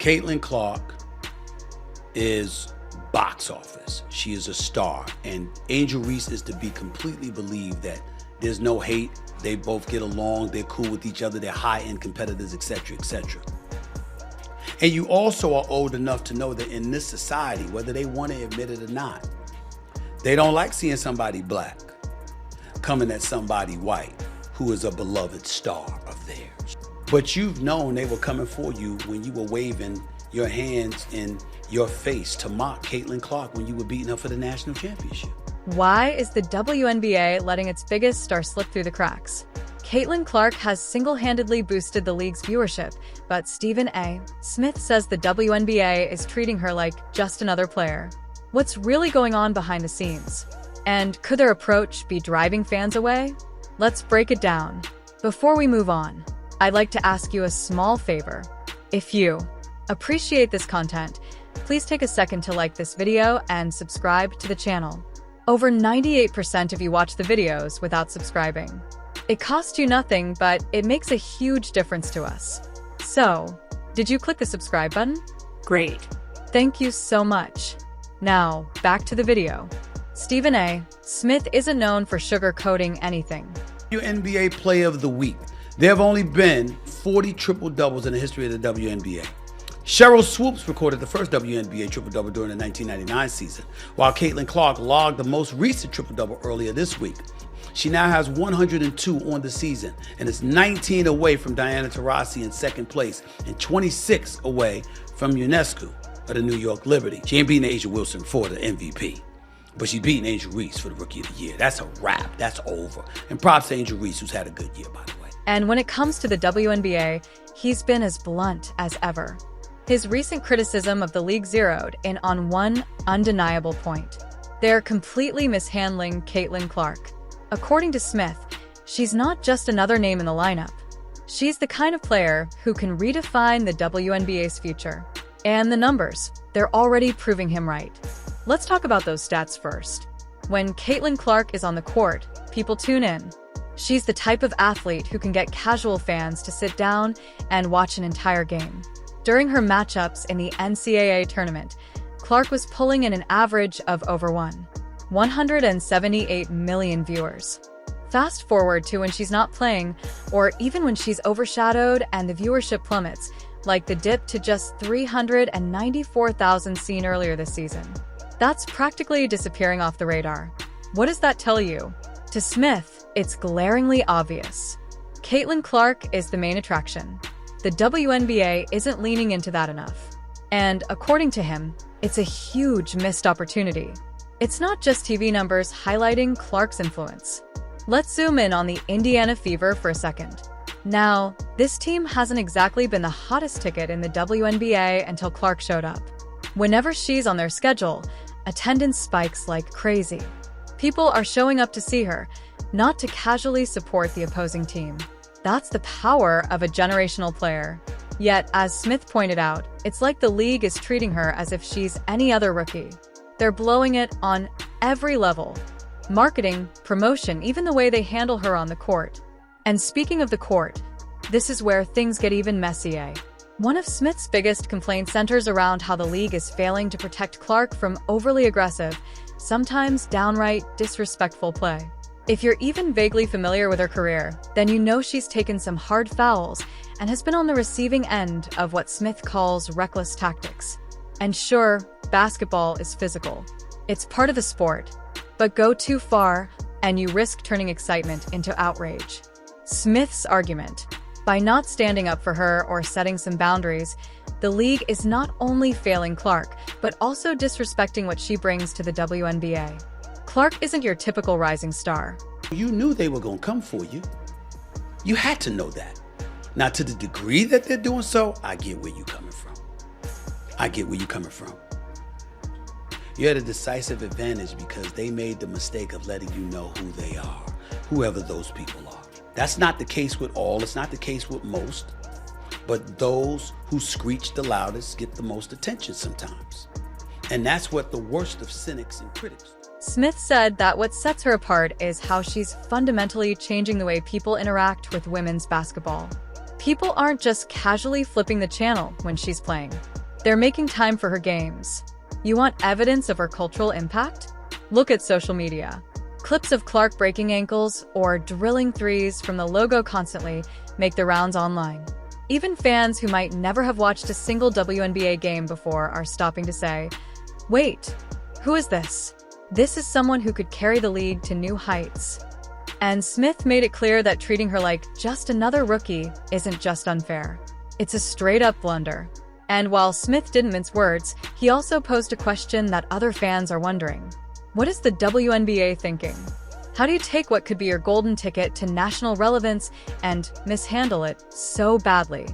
Caitlin Clark is box office. She is a star. And Angel Reese is to be completely believed that there's no hate. They both get along. They're cool with each other. They're high-end competitors, etc., etc. And you also are old enough to know that in this society, whether they want to admit it or not, they don't like seeing somebody black coming at somebody white who is a beloved star of theirs. But you've known they were coming for you when you were waving your hands in your face to mock Caitlin Clark when you were beating her for the national championship. Why is the WNBA letting its biggest star slip through the cracks? Caitlin Clark has single-handedly boosted the league's viewership, but Stephen A. Smith says the WNBA is treating her like just another player. What's really going on behind the scenes? And could their approach be driving fans away? Let's break it down. Before we move on, I'd like to ask you a small favor. If you appreciate this content, please take a second to like this video and subscribe to the channel. Over 98% of you watch the videos without subscribing. It costs you nothing, but it makes a huge difference to us. So, did you click the subscribe button? Great. Thank you so much. Now, back to the video. Stephen A. Smith isn't known for sugarcoating anything. WNBA Player of the Week. There have only been 40 triple-doubles in the history of the WNBA. Cheryl Swoops recorded the first WNBA triple-double during the 1999 season, while Caitlin Clark logged the most recent triple-double earlier this week. She now has 102 on the season and is 19 away from Diana Taurasi in second place and 26 away from UNESCO of the New York Liberty. She ain't beating Angel Wilson for the MVP, but she's beating Angel Reese for the Rookie of the Year. That's a wrap. That's over. And props to Angel Reese, who's had a good year, by the way. And when it comes to the WNBA, he's been as blunt as ever. His recent criticism of the league zeroed in on one undeniable point. They're completely mishandling Caitlin Clark. According to Smith, she's not just another name in the lineup. She's the kind of player who can redefine the WNBA's future. And the numbers, they're already proving him right. Let's talk about those stats first. When Caitlin Clark is on the court, people tune in. She's the type of athlete who can get casual fans to sit down and watch an entire game. During her matchups in the NCAA tournament, Clark was pulling in an average of over 178 million viewers. Fast forward to when she's not playing, or even when she's overshadowed and the viewership plummets, like the dip to just 394,000 seen earlier this season. That's practically disappearing off the radar. What does that tell you? To Smith, it's glaringly obvious. Caitlin Clark is the main attraction. The WNBA isn't leaning into that enough. And according to him, it's a huge missed opportunity. It's not just TV numbers highlighting Clark's influence. Let's zoom in on the Indiana Fever for a second. Now, this team hasn't exactly been the hottest ticket in the WNBA until Clark showed up. Whenever she's on their schedule, attendance spikes like crazy. People are showing up to see her, not to casually support the opposing team. That's the power of a generational player. Yet, as Smith pointed out, it's like the league is treating her as if she's any other rookie. They're blowing it on every level. Marketing, promotion, even the way they handle her on the court. And speaking of the court, this is where things get even messier. One of Smith's biggest complaints centers around how the league is failing to protect Clark from overly aggressive, sometimes downright disrespectful play. If you're even vaguely familiar with her career, then you know she's taken some hard fouls and has been on the receiving end of what Smith calls reckless tactics. And sure, basketball is physical. It's part of the sport. But go too far, and you risk turning excitement into outrage. Smith's argument: by not standing up for her or setting some boundaries, the league is not only failing Clark, but also disrespecting what she brings to the WNBA. Clark isn't your typical rising star. You knew they were going to come for you. You had to know that. Now, to the degree that they're doing so, I get where you're coming from. You had a decisive advantage because they made the mistake of letting you know who they are, whoever those people are. That's not the case with all. It's not the case with most. But those who screech the loudest get the most attention sometimes. And that's what the worst of cynics and critics do. Smith said that what sets her apart is how she's fundamentally changing the way people interact with women's basketball. People aren't just casually flipping the channel when she's playing. They're making time for her games. You want evidence of her cultural impact? Look at social media. Clips of Clark breaking ankles or drilling threes from the logo constantly make the rounds online. Even fans who might never have watched a single WNBA game before are stopping to say, "Wait, who is this? This is someone who could carry the league to new heights." And Smith made it clear that treating her like just another rookie isn't just unfair. It's a straight-up blunder. And while Smith didn't mince words, he also posed a question that other fans are wondering. What is the WNBA thinking? How do you take what could be your golden ticket to national relevance and mishandle it so badly?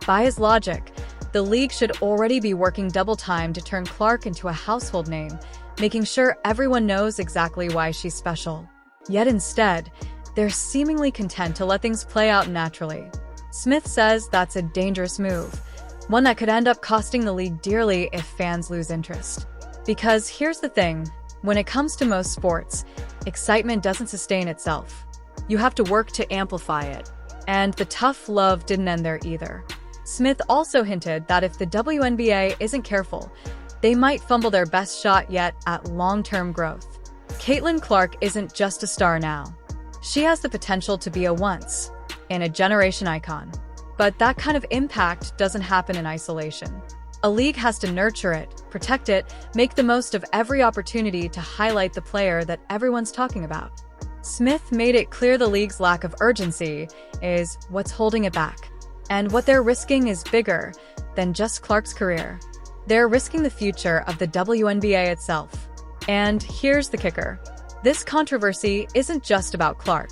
By his logic, the league should already be working double time to turn Clark into a household name, making sure everyone knows exactly why she's special. Yet instead, they're seemingly content to let things play out naturally. Smith says that's a dangerous move, one that could end up costing the league dearly if fans lose interest. Because here's the thing, when it comes to most sports, excitement doesn't sustain itself. You have to work to amplify it. And the tough love didn't end there either. Smith also hinted that if the WNBA isn't careful, they might fumble their best shot yet at long-term growth. Caitlin Clark isn't just a star now. She has the potential to be a once-in-a-generation icon. But that kind of impact doesn't happen in isolation. A league has to nurture it, protect it, make the most of every opportunity to highlight the player that everyone's talking about. Smith made it clear the league's lack of urgency is what's holding it back. And what they're risking is bigger than just Clark's career. They're risking the future of the WNBA itself. And here's the kicker. This controversy isn't just about Clark.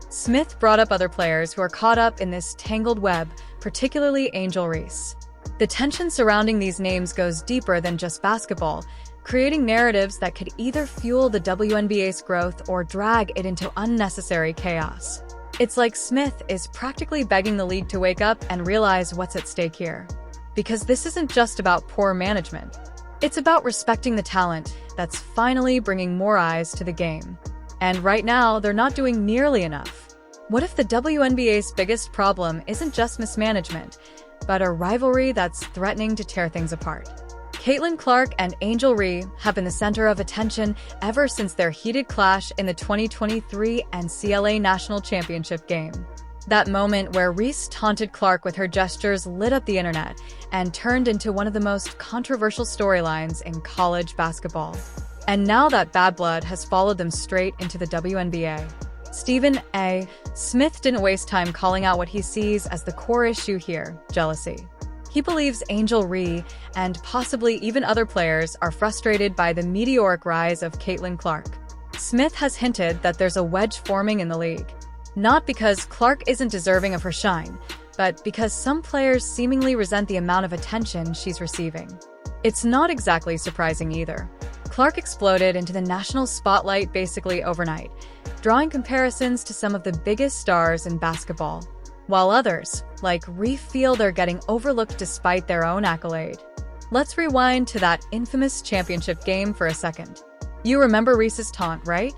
Smith brought up other players who are caught up in this tangled web, particularly Angel Reese. The tension surrounding these names goes deeper than just basketball, creating narratives that could either fuel the WNBA's growth or drag it into unnecessary chaos. It's like Smith is practically begging the league to wake up and realize what's at stake here. Because this isn't just about poor management. It's about respecting the talent that's finally bringing more eyes to the game. And right now, they're not doing nearly enough. What if the WNBA's biggest problem isn't just mismanagement, but a rivalry that's threatening to tear things apart? Caitlin Clark and Angel Reese have been the center of attention ever since their heated clash in the 2023 NCAA National Championship game. That moment where Reese taunted Clark with her gestures lit up the internet and turned into one of the most controversial storylines in college basketball. And now that bad blood has followed them straight into the WNBA. Stephen A. Smith didn't waste time calling out what he sees as the core issue here, jealousy. He believes Angel Reese and possibly even other players are frustrated by the meteoric rise of Caitlin Clark. Smith has hinted that there's a wedge forming in the league. Not because Clark isn't deserving of her shine, but because some players seemingly resent the amount of attention she's receiving. It's not exactly surprising either. Clark exploded into the national spotlight basically overnight, drawing comparisons to some of the biggest stars in basketball, while others, like Reese, feel they're getting overlooked despite their own accolade. Let's rewind to that infamous championship game for a second. You remember Reese's taunt, right?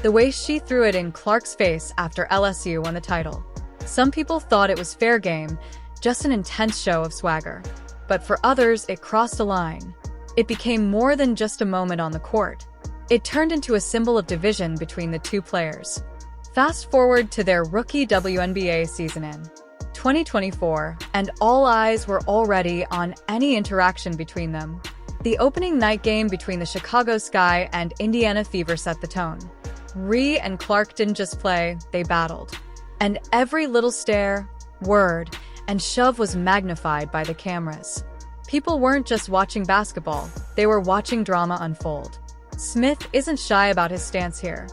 The way she threw it in Clark's face after LSU won the title. Some people thought it was fair game, just an intense show of swagger. But for others, it crossed a line. It became more than just a moment on the court. It turned into a symbol of division between the two players. Fast forward to their rookie WNBA season in 2024, and all eyes were already on any interaction between them. The opening night game between the Chicago Sky and Indiana Fever set the tone. Reese and Clark didn't just play, they battled. And every little stare, word, and shove was magnified by the cameras. People weren't just watching basketball, they were watching drama unfold. Smith isn't shy about his stance here.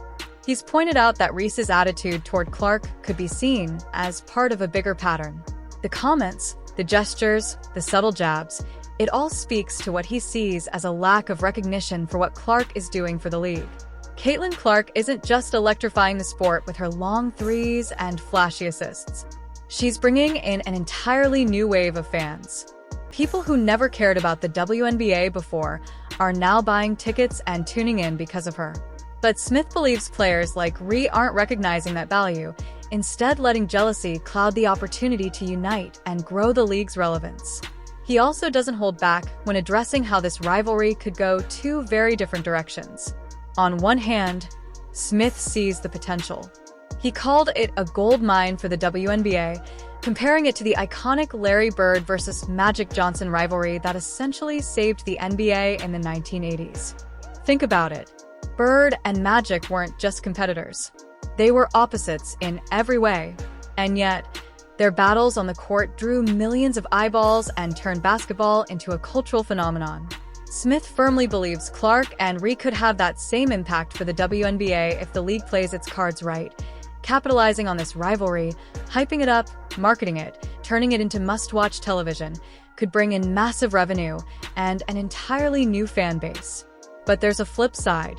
He's pointed out that Reese's attitude toward Clark could be seen as part of a bigger pattern. The comments, the gestures, the subtle jabs, it all speaks to what he sees as a lack of recognition for what Clark is doing for the league. Caitlin Clark isn't just electrifying the sport with her long threes and flashy assists. She's bringing in an entirely new wave of fans. People who never cared about the WNBA before are now buying tickets and tuning in because of her. But Smith believes players like Reese aren't recognizing that value instead letting jealousy cloud the opportunity to unite and grow the league's relevance. He also doesn't hold back when addressing how this rivalry could go two very different directions. On one hand, Smith sees the potential. He called it a gold mine for the WNBA, comparing it to the iconic Larry Bird versus Magic Johnson rivalry that essentially saved the NBA in the 1980s. Think about it. Bird and Magic weren't just competitors. They were opposites in every way, and yet, their battles on the court drew millions of eyeballs and turned basketball into a cultural phenomenon. Smith firmly believes Clark and Reese could have that same impact for the WNBA if the league plays its cards right, capitalizing on this rivalry, hyping it up, marketing it, turning it into must-watch television, could bring in massive revenue and an entirely new fan base. But there's a flip side.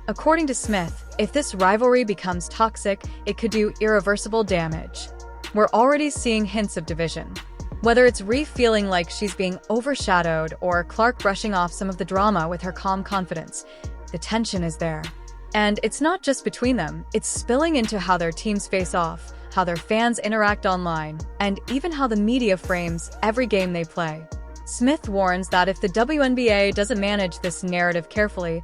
According to Smith, if this rivalry becomes toxic, it could do irreversible damage. We're already seeing hints of division. Whether it's Reese feeling like she's being overshadowed or Clark brushing off some of the drama with her calm confidence, the tension is there. And it's not just between them, it's spilling into how their teams face off, how their fans interact online, and even how the media frames every game they play. Smith warns that if the WNBA doesn't manage this narrative carefully,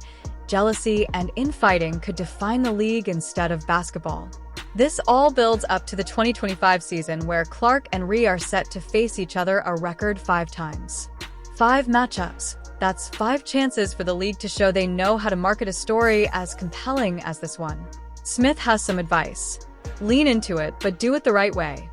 jealousy and infighting could define the league instead of basketball. This all builds up to the 2025 season where Clark and Reese are set to face each other a record 5 times. 5 matchups. That's 5 chances for the league to show they know how to market a story as compelling as this one. Smith has some advice. Lean into it, but do it the right way.